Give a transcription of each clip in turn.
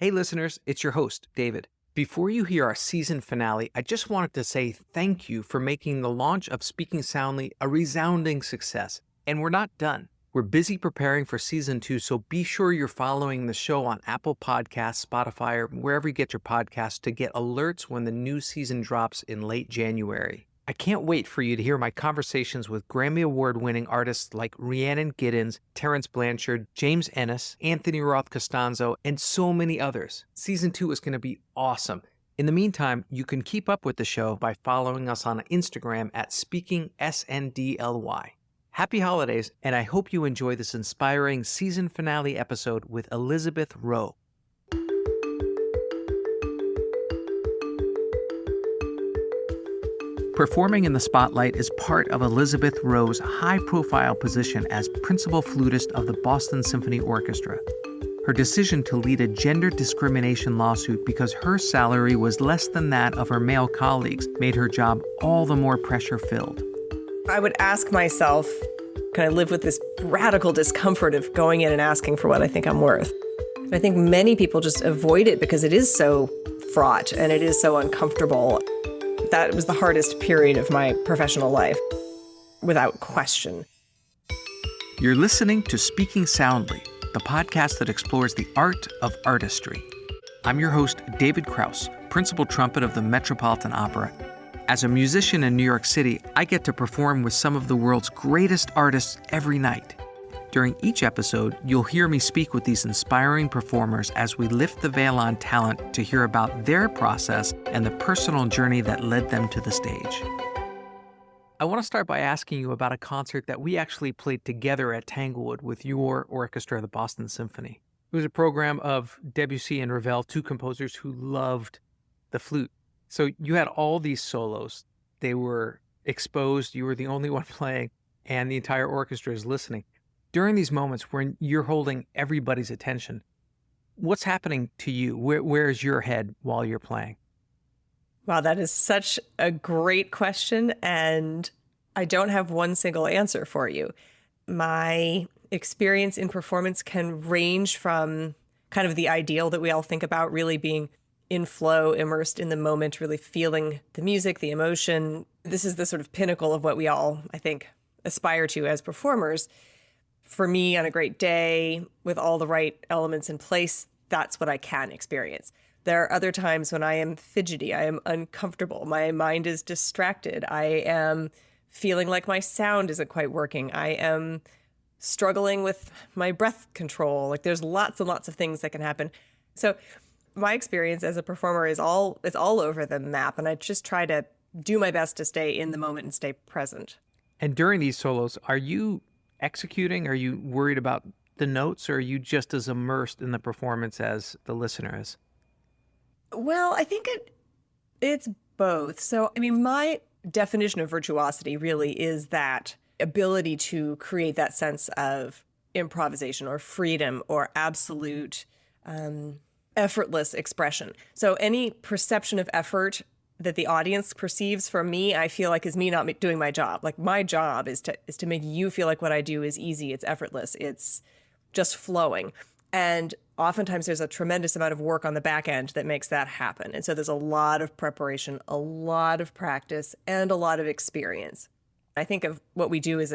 Hey listeners, it's your host, David. Before you hear our season finale, I just wanted to say thank you for making the launch of Speaking Soundly a resounding success. And we're not done. We're busy preparing for season 2, so be sure you're following the show on Apple Podcasts, Spotify, or wherever you get your podcasts to get alerts when the new season drops in late January. I can't wait for you to hear my conversations with Grammy Award-winning artists like Rhiannon Giddens, Terrence Blanchard, James Ennis, Anthony Roth Costanzo, and so many others. Season 2 is going to be awesome. In the meantime, you can keep up with the show by following us on Instagram at SpeakingSNDLY. Happy holidays, and I hope you enjoy this inspiring season finale episode with Elizabeth Rowe. Performing in the spotlight is part of Elizabeth Rowe's high-profile position as Principal Flutist of the Boston Symphony Orchestra. Her decision to lead a gender discrimination lawsuit because her salary was less than that of her male colleagues made her job all the more pressure-filled. I would ask myself, can I live with this radical discomfort of going in and asking for what I think I'm worth? And I think many people just avoid it because it is so fraught and it is so uncomfortable. That was the hardest period of my professional life, without question. You're listening to Speaking Soundly, the podcast that explores the art of artistry. I'm your host, David Krauss, principal trumpet of the Metropolitan Opera. As a musician in New York City, I get to perform with some of the world's greatest artists every night. During each episode, you'll hear me speak with these inspiring performers as we lift the veil on talent to hear about their process and the personal journey that led them to the stage. I want to start by asking you about a concert that we actually played together at Tanglewood with your orchestra, the Boston Symphony. It was a program of Debussy and Ravel, two composers who loved the flute. So you had all these solos. They were exposed, you were the only one playing, and the entire orchestra is listening. During these moments when you're holding everybody's attention, what's happening to you? Where's your head while you're playing? Wow, that is such a great question, and I don't have one single answer for you. My experience in performance can range from kind of the ideal that we all think about, really being in flow, immersed in the moment, really feeling the music, the emotion. This is the sort of pinnacle of what we all, I think, aspire to as performers. For me, on a great day, with all the right elements in place, that's what I can experience. There are other times when I am fidgety, I am uncomfortable, my mind is distracted, I am feeling like my sound isn't quite working, I am struggling with my breath control. Like there's lots and lots of things that can happen. So my experience as a performer is all over the map, and I just try to do my best to stay in the moment and stay present. And during these solos, are you executing? Are you worried about the notes, or are you just as immersed in the performance as the listener is? Well, I think it's both. So, I mean, my definition of virtuosity really is that ability to create that sense of improvisation or freedom or absolute effortless expression. So any perception of effort that the audience perceives from me, I feel like is me not doing my job. Like my job is to make you feel like what I do is easy, it's effortless, it's just flowing. And oftentimes there's a tremendous amount of work on the back end that makes that happen. And so there's a lot of preparation, a lot of practice, and a lot of experience. I think of what we do as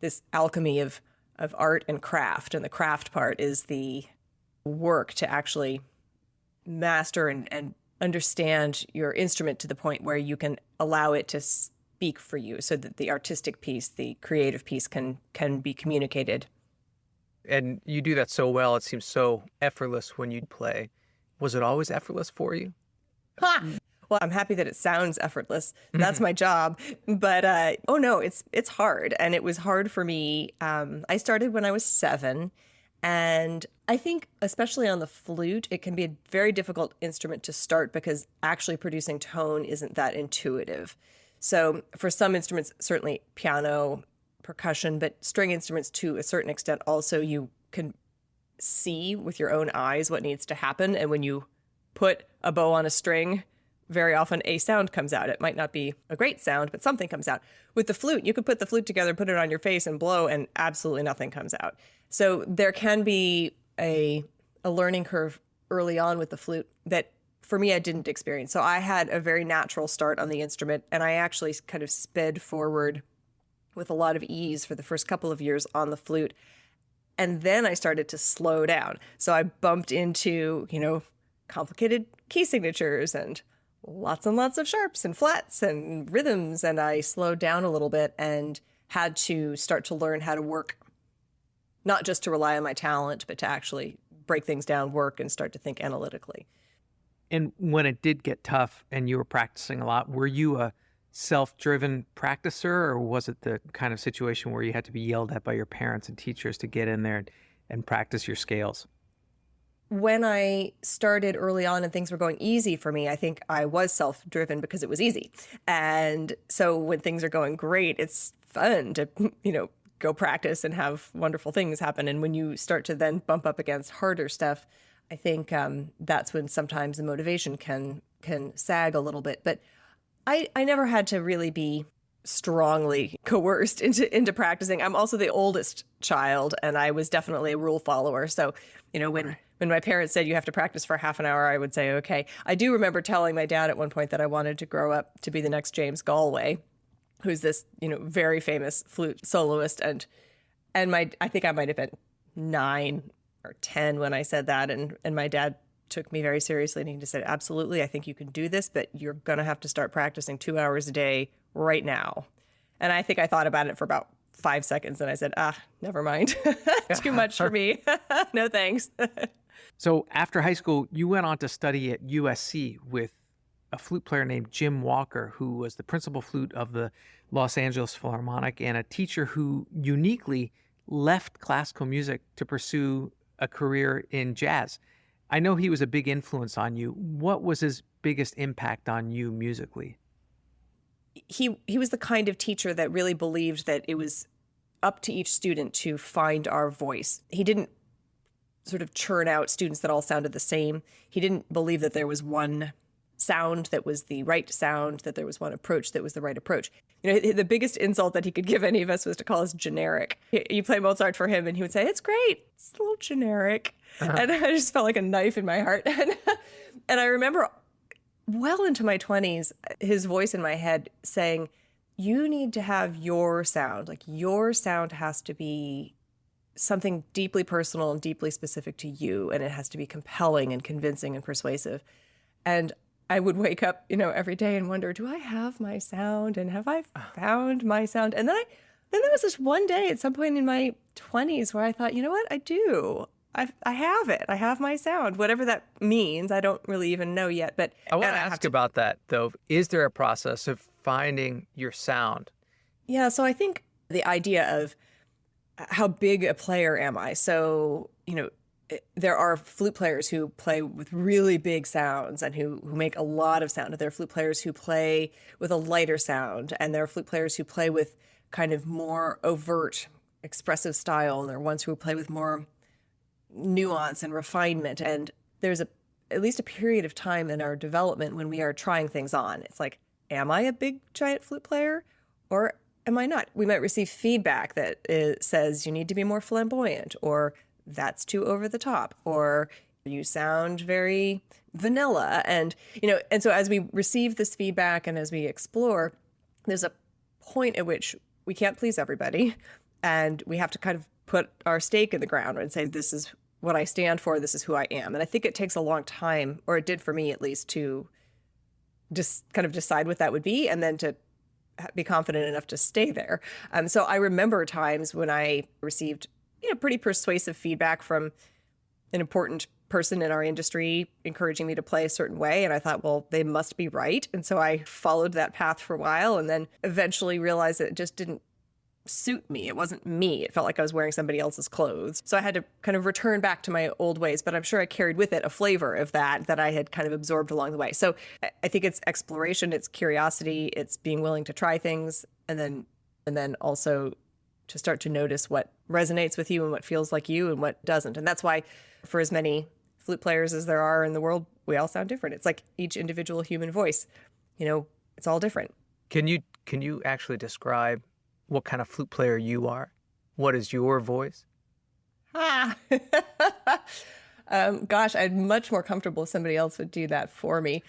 this alchemy of art and craft. And the craft part is the work to actually master and understand your instrument to the point where you can allow it to speak for you so that the artistic piece, the creative piece can be communicated. And you do that so well. It seems so effortless when you play. Was it always effortless for you? Ha! Well, I'm happy that it sounds effortless. That's my job. But oh no, it's hard. And it was hard for me. I started when I was 7. And I think, especially on the flute, it can be a very difficult instrument to start because actually producing tone isn't that intuitive. So for some instruments, certainly piano, percussion, but string instruments to a certain extent also, you can see with your own eyes what needs to happen. And when you put a bow on a string, very often a sound comes out. It might not be a great sound, but something comes out. With the flute, you could put the flute together, put it on your face and blow, and absolutely nothing comes out. So there can be a learning curve early on with the flute that for me, I didn't experience. So I had a very natural start on the instrument, and I actually kind of sped forward with a lot of ease for the first couple of years on the flute. And then I started to slow down. So I bumped into, complicated key signatures and lots of sharps and flats and rhythms. And I slowed down a little bit and had to start to learn how to work, not just to rely on my talent, but to actually break things down, work, and start to think analytically. And when it did get tough and you were practicing a lot, were you a self-driven practicer, or was it the kind of situation where you had to be yelled at by your parents and teachers to get in there and practice your scales? When I started early on and things were going easy for me, I think I was self-driven because it was easy. And so when things are going great, it's fun to, go practice and have wonderful things happen. And when you start to then bump up against harder stuff, I think that's when sometimes the motivation can sag a little bit. But I never had to really be strongly coerced into practicing. I'm also the oldest child, and I was definitely a rule follower. So, when my parents said you have to practice for half an hour, I would say, okay. I do remember telling my dad at one point that I wanted to grow up to be the next James Galway, who's this, very famous flute soloist. And I think I might have been 9 or 10 when I said that. And my dad took me very seriously, and he just said, absolutely, I think you can do this, but you're going to have to start practicing 2 hours a day right now. And I think I thought about it for about 5 seconds, and I said, never mind. Too much for me. No, thanks. So after high school, you went on to study at USC with a flute player named Jim Walker, who was the principal flute of the Los Angeles Philharmonic and a teacher who uniquely left classical music to pursue a career in jazz. I know he was a big influence on you. What was his biggest impact on you musically? He was the kind of teacher that really believed that it was up to each student to find our voice. He didn't sort of churn out students that all sounded the same. He didn't believe that there was one sound that was the right sound, that there was one approach that was the right approach. The biggest insult that he could give any of us was to call us generic. You play Mozart for him and he would say, it's great, it's a little generic. And I just felt like a knife in my heart. And I remember well into my 20s, his voice in my head saying, you need to have your sound. Like, your sound has to be something deeply personal and deeply specific to you. And it has to be compelling and convincing and persuasive. And I would wake up, every day and wonder, do I have my sound? And have I found my sound? And then there was this one day at some point in my 20s where I thought, you know what? I do. I have it. I have my sound, whatever that means. I don't really even know yet. But I want to ask about that, though. Is there a process of finding your sound? Yeah. So I think the idea of how big a player am I? So, there are flute players who play with really big sounds and who make a lot of sound. There are flute players who play with a lighter sound, and there are flute players who play with kind of more overt, expressive style. And there are ones who play with more nuance and refinement. And there's at least a period of time in our development when we are trying things on. It's like, am I a big giant flute player or am I not? We might receive feedback that says you need to be more flamboyant, or that's too over the top, or you sound very vanilla. And, and so as we receive this feedback and as we explore, there's a point at which we can't please everybody. And we have to kind of put our stake in the ground and say, this is what I stand for. This is who I am. And I think it takes a long time, or it did for me at least, to just kind of decide what that would be and then to be confident enough to stay there. So I remember times when I received, pretty persuasive feedback from an important person in our industry encouraging me to play a certain way. And I thought, well, they must be right. And so I followed that path for a while and then eventually realized that it just didn't suit me. It wasn't me. It felt like I was wearing somebody else's clothes. So I had to kind of return back to my old ways, but I'm sure I carried with it a flavor of that I had kind of absorbed along the way. So I think it's exploration, it's curiosity, it's being willing to try things, and then also to start to notice what resonates with you and what feels like you and what doesn't. And that's why for as many flute players as there are in the world, we all sound different. It's like each individual human voice, it's all different. Can you actually describe what kind of flute player you are? What is your voice? Gosh, I'm much more comfortable if somebody else would do that for me.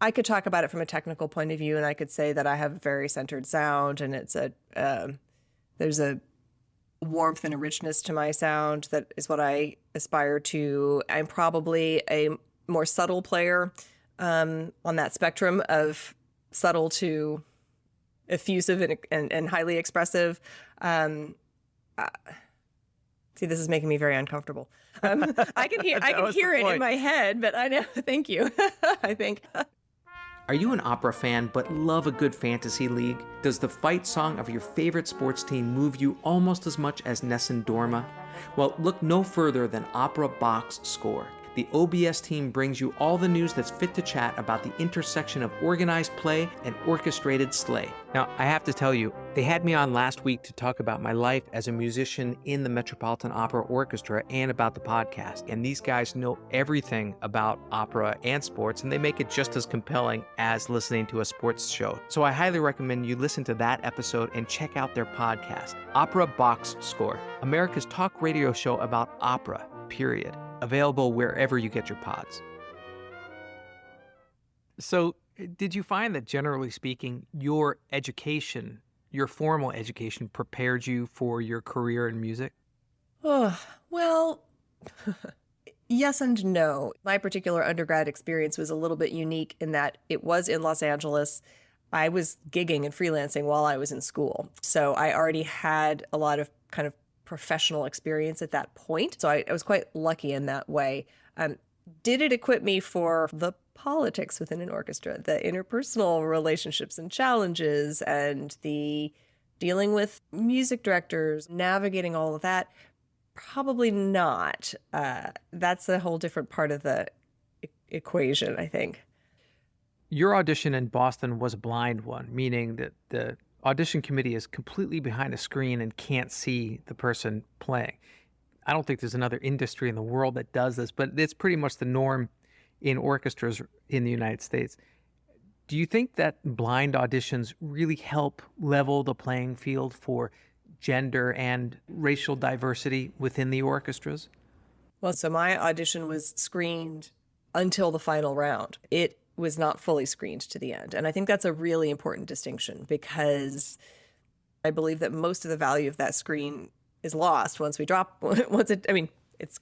I could talk about it from a technical point of view, and I could say that I have a very centered sound, and there's a warmth and a richness to my sound that is what I aspire to. I'm probably a more subtle player on that spectrum of subtle to effusive and highly expressive. See, this is making me very uncomfortable. I can hear it in my head, but I know. Thank you. I think. Are you an opera fan but love a good fantasy league? Does the fight song of your favorite sports team move you almost as much as Nessun Dorma? Well, look no further than Opera Box Score. The OBS team brings you all the news that's fit to chat about the intersection of organized play and orchestrated slay. Now, I have to tell you, they had me on last week to talk about my life as a musician in the Metropolitan Opera Orchestra and about the podcast. And these guys know everything about opera and sports, and they make it just as compelling as listening to a sports show. So I highly recommend you listen to that episode and check out their podcast, Opera Box Score, America's talk radio show about opera, period. Available wherever you get your pods. So, did you find that, generally speaking, your education, your formal education, prepared you for your career in music? Oh, well, yes and no. My particular undergrad experience was a little bit unique in that it was in Los Angeles. I was gigging and freelancing while I was in school. So I already had a lot of kind of professional experience at that point. So I was quite lucky in that way. Did it equip me for the politics within an orchestra, the interpersonal relationships and challenges, and the dealing with music directors, navigating all of that? Probably not. That's a whole different part of the equation, I think. Your audition in Boston was a blind one, meaning that the audition committee is completely behind a screen and can't see the person playing. I don't think there's another industry in the world that does this, but it's pretty much the norm in orchestras in the United States. Do you think that blind auditions really help level the playing field for gender and racial diversity within the orchestras? Well, so my audition was screened until the final round. It was not fully screened to the end. And I think that's a really important distinction, because I believe that most of the value of that screen is lost once we drop, it's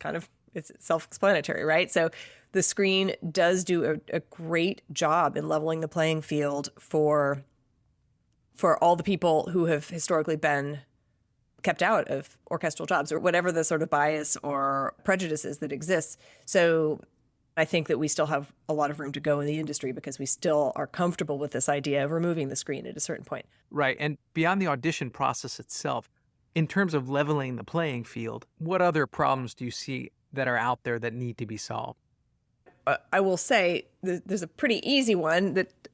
self-explanatory, right? So the screen does do a great job in leveling the playing field for all the people who have historically been kept out of orchestral jobs, or whatever the sort of bias or prejudices that exists. So I think that we still have a lot of room to go in the industry, because we still are comfortable with this idea of removing the screen at a certain point. Right. And beyond the audition process itself, in terms of leveling the playing field, what other problems do you see that are out there that need to be solved? I will say there's a pretty easy one that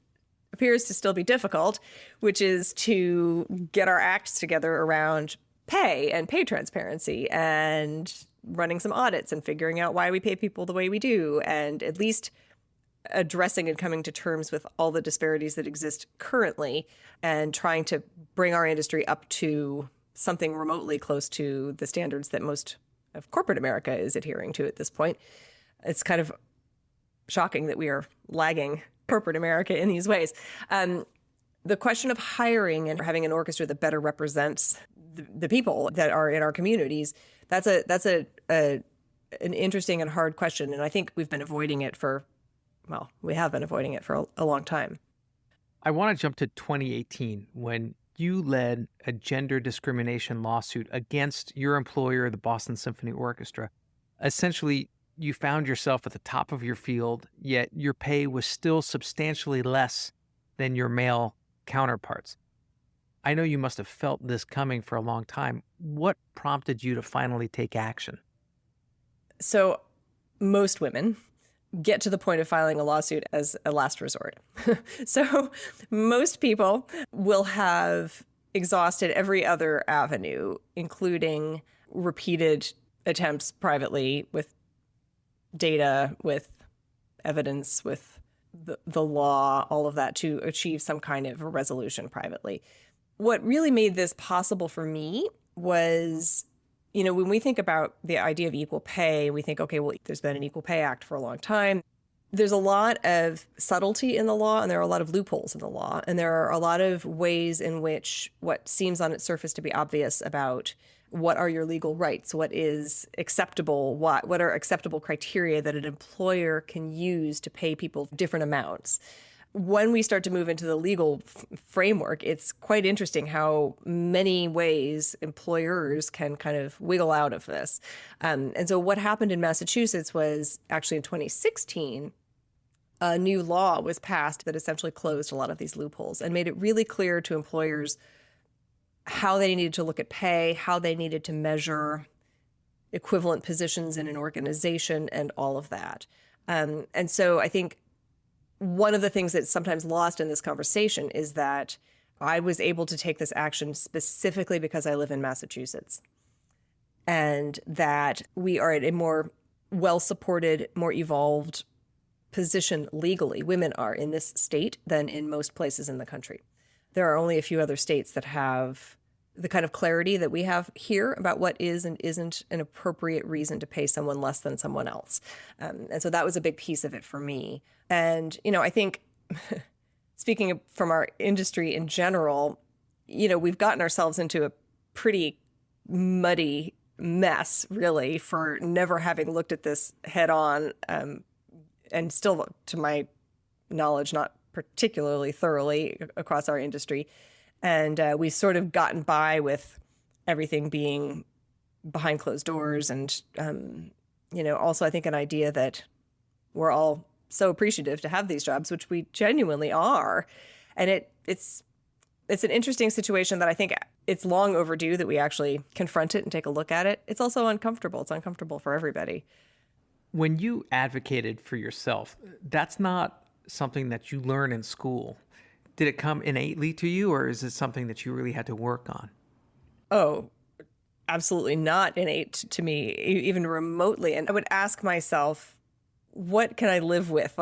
appears to still be difficult, which is to get our acts together around pay and pay transparency and running some audits and figuring out why we pay people the way we do, and at least addressing and coming to terms with all the disparities that exist currently, and trying to bring our industry up to something remotely close to the standards that most of corporate America is adhering to at this point. It's kind of shocking that we are lagging corporate America in these ways. The question of hiring and having an orchestra that better represents the people that are in our communities, that's an interesting and hard question. And I think we have been avoiding it for a long time. I want to jump to 2018, when you led a gender discrimination lawsuit against your employer, the Boston Symphony Orchestra. Essentially, you found yourself at the top of your field, yet your pay was still substantially less than your male counterparts. I know you must have felt this coming for a long time. What prompted you to finally take action? So most women get to the point of filing a lawsuit as a last resort. So most people will have exhausted every other avenue, including repeated attempts privately with data, with evidence, with the law, all of that, to achieve some kind of a resolution privately. What really made this possible for me was When we think about the idea of equal pay, we think, okay, well, there's been an Equal Pay Act for a long time. There's a lot of subtlety in the law, and there are a lot of loopholes in the law, and there are a lot of ways in which what seems on its surface to be obvious about what are your legal rights, what is acceptable, what are acceptable criteria that an employer can use to pay people different amounts. When we start to move into the legal framework, it's quite interesting how many ways employers can kind of wiggle out of this. And so what happened in Massachusetts was actually in 2016, a new law was passed that essentially closed a lot of these loopholes and made it really clear to employers how they needed to look at pay, how they needed to measure equivalent positions in an organization, and all of that. And so I think one of the things that's sometimes lost in this conversation is that I was able to take this action specifically because I live in Massachusetts, and that we are at a more well-supported, more evolved position legally. Women are in this state than in most places in the country. There are only a few other states that have the kind of clarity that we have here about what is and isn't an appropriate reason to pay someone less than someone else. And so that was a big piece of it for me. And, I think speaking from our industry in general, we've gotten ourselves into a pretty muddy mess, really, for never having looked at this head on, and still, to my knowledge, not particularly thoroughly across our industry. And we've sort of gotten by with everything being behind closed doors. And, also I think an idea that we're all so appreciative to have these jobs, which we genuinely are. And it's an interesting situation that I think it's long overdue that we actually confront it and take a look at it. It's also uncomfortable. It's uncomfortable for everybody. When you advocated for yourself, that's not something that you learn in school. Did it come innately to you, or is it something that you really had to work on? Oh, absolutely not innate to me, even remotely. And I would ask myself, what can I live with?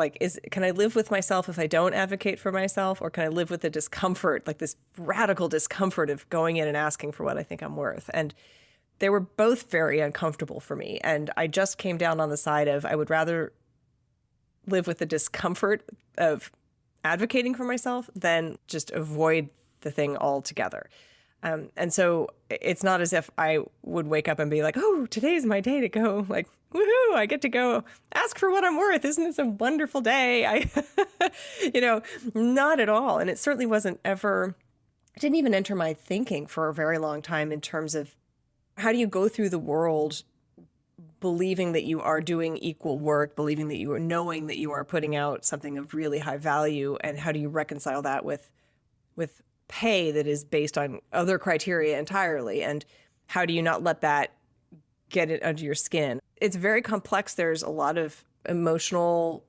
Can I live with myself if I don't advocate for myself? Or can I live with the discomfort, like this radical discomfort of going in and asking for what I think I'm worth? And they were both very uncomfortable for me. And I just came down on the side of I would rather live with the discomfort of advocating for myself than just avoid the thing altogether. And so it's not as if I would wake up and be like, oh, today's my day to go. Like, woohoo, I get to go ask for what I'm worth. Isn't this a wonderful day? Not at all. And it certainly wasn't ever, it didn't even enter my thinking for a very long time in terms of how do you go through the world believing that you are doing equal work, believing that you are knowing that you are putting out something of really high value, and how do you reconcile that with pay that is based on other criteria entirely, and how do you not let that get it under your skin? It's very complex. There's a lot of emotional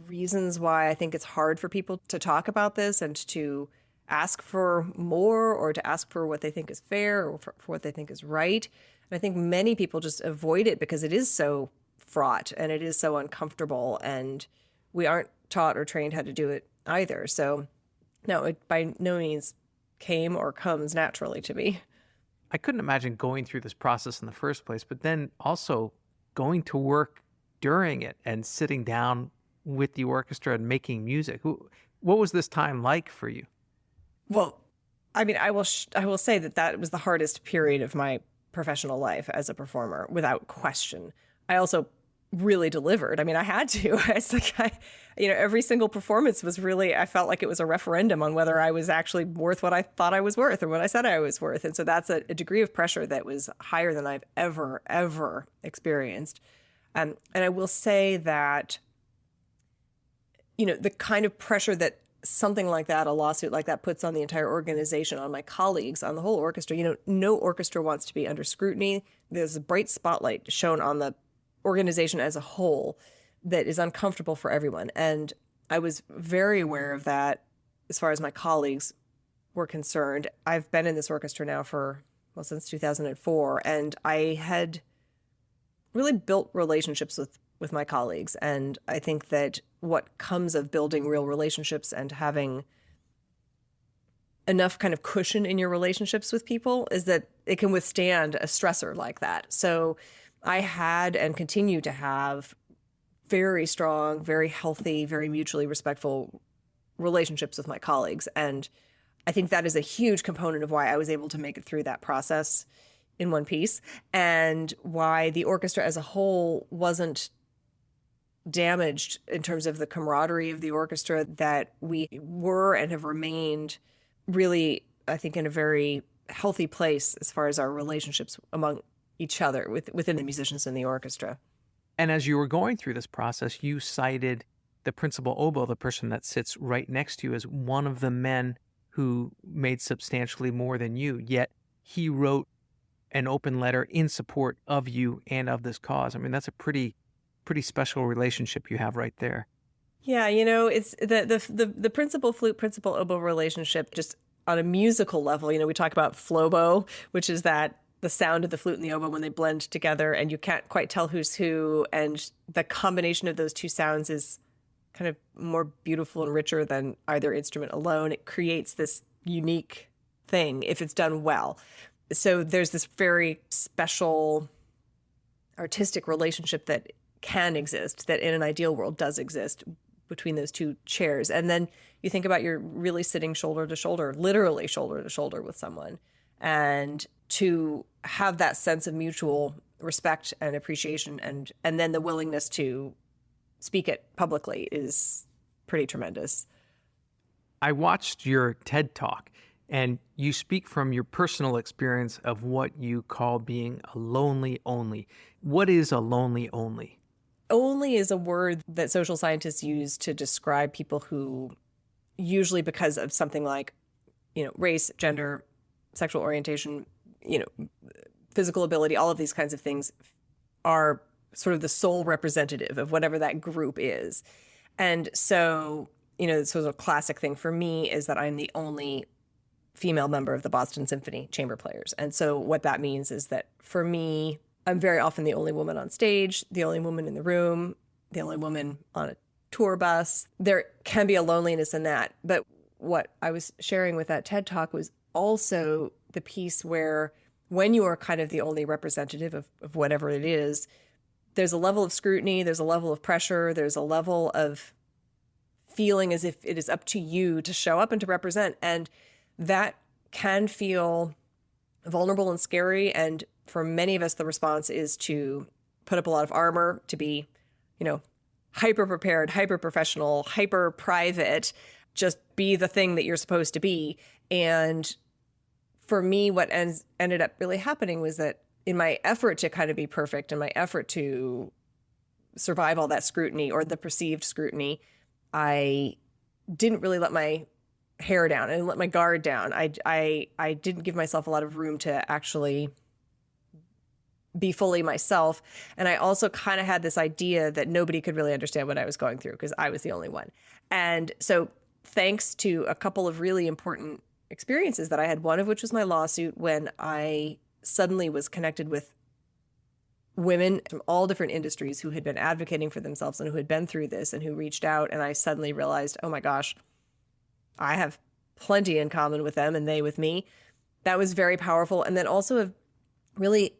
reasons why I think it's hard for people to talk about this and to ask for more, or to ask for what they think is fair, or for what they think is right. And I think many people just avoid it because it is so fraught and it is so uncomfortable, and we aren't taught or trained how to do it either. So no, it by no means came or comes naturally to me. I couldn't imagine going through this process in the first place, but then also going to work during it and sitting down with the orchestra and making music. What was this time like for you? Well, I mean, I will say that was the hardest period of my professional life as a performer, without question. I also really delivered. I mean, I had to. It's like every single performance was really, I felt like it was a referendum on whether I was actually worth what I thought I was worth or what I said I was worth. And so that's a degree of pressure that was higher than I've ever experienced. And I will say that, the kind of pressure that something like that, a lawsuit like that, puts on the entire organization, on my colleagues, on the whole orchestra. No orchestra wants to be under scrutiny. There's a bright spotlight shown on the organization as a whole that is uncomfortable for everyone. And I was very aware of that as far as my colleagues were concerned. I've been in this orchestra now since 2004, and I had really built relationships with my colleagues. And I think that what comes of building real relationships and having enough kind of cushion in your relationships with people is that it can withstand a stressor like that. So I had and continue to have very strong, very healthy, very mutually respectful relationships with my colleagues. And I think that is a huge component of why I was able to make it through that process in one piece, and why the orchestra as a whole wasn't damaged in terms of the camaraderie of the orchestra, that we were and have remained really, I think, in a very healthy place as far as our relationships among each other within the musicians in the orchestra. And as you were going through this process, you cited the principal oboe, the person that sits right next to you, as one of the men who made substantially more than you, yet he wrote an open letter in support of you and of this cause. I mean, that's a pretty special relationship you have right there. Yeah, it's the principal flute, principal oboe relationship just on a musical level. We talk about flobo, which is that the sound of the flute and the oboe when they blend together and you can't quite tell who's who. And the combination of those two sounds is kind of more beautiful and richer than either instrument alone. It creates this unique thing if it's done well. So there's this very special artistic relationship that can exist, that in an ideal world does exist between those two chairs. And then you think about you're really sitting shoulder to shoulder, literally shoulder to shoulder with someone. And to have that sense of mutual respect and appreciation and then the willingness to speak it publicly is pretty tremendous. I watched your TED Talk, and you speak from your personal experience of what you call being a lonely only. What is a lonely only? Only is a word that social scientists use to describe people who, usually because of something like, race, gender, sexual orientation, physical ability, all of these kinds of things, are sort of the sole representative of whatever that group is. And so, so a classic thing for me is that I'm the only female member of the Boston Symphony chamber players. And so what that means is that for me, I'm very often the only woman on stage, the only woman in the room, the only woman on a tour bus. There can be a loneliness in that. But what I was sharing with that TED Talk was also the piece where when you are kind of the only representative of whatever it is, there's a level of scrutiny, there's a level of pressure, there's a level of feeling as if it is up to you to show up and to represent. And that can feel vulnerable and scary. And for many of us, the response is to put up a lot of armor, to be, hyper prepared, hyper professional, hyper private, just be the thing that you're supposed to be. And for me, what ended up really happening was that in my effort to kind of be perfect, in my effort to survive all that scrutiny or the perceived scrutiny, I didn't really let my hair down and let my guard down. I didn't give myself a lot of room to actually be fully myself. And I also kind of had this idea that nobody could really understand what I was going through because I was the only one. And so thanks to a couple of really important experiences that I had, one of which was my lawsuit, when I suddenly was connected with women from all different industries who had been advocating for themselves and who had been through this and who reached out. And I suddenly realized, oh my gosh, I have plenty in common with them and they with me. That was very powerful. And then also a really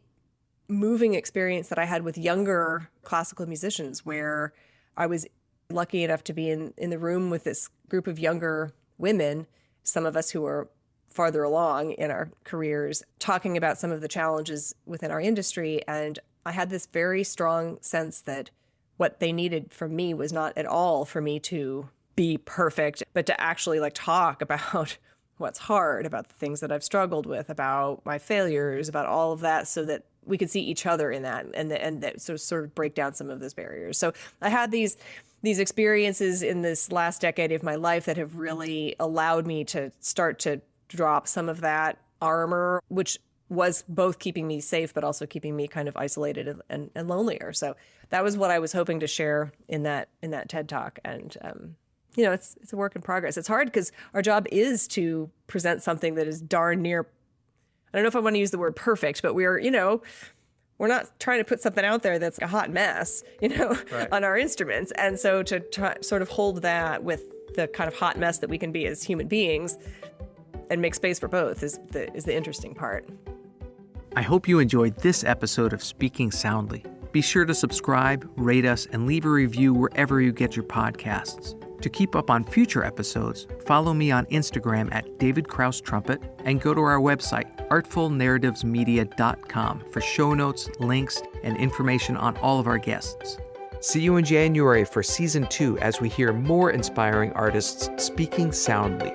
moving experience that I had with younger classical musicians, where I was lucky enough to be in the room with this group of younger women, some of us who were farther along in our careers, talking about some of the challenges within our industry. And I had this very strong sense that what they needed from me was not at all for me to be perfect, but to actually talk about what's hard, about the things that I've struggled with, about my failures, about all of that, so that we could see each other in that and that sort of break down some of those barriers. So I had these experiences in this last decade of my life that have really allowed me to start to drop some of that armor, which was both keeping me safe, but also keeping me kind of isolated and lonelier. So that was what I was hoping to share in that TED Talk. And, it's a work in progress. It's hard because our job is to present something that is darn near, I don't know if I want to use the word perfect, but we're not trying to put something out there that's a hot mess, Right. on our instruments. And so to try, sort of hold that with the kind of hot mess that we can be as human beings, and make space for both is the interesting part. I hope you enjoyed this episode of Speaking Soundly. Be sure to subscribe, rate us, and leave a review wherever you get your podcasts. To keep up on future episodes, follow me on Instagram at David Krauss Trumpet and go to our website, artfulnarrativesmedia.com, for show notes, links, and information on all of our guests. See you in January for Season 2 as we hear more inspiring artists speaking soundly.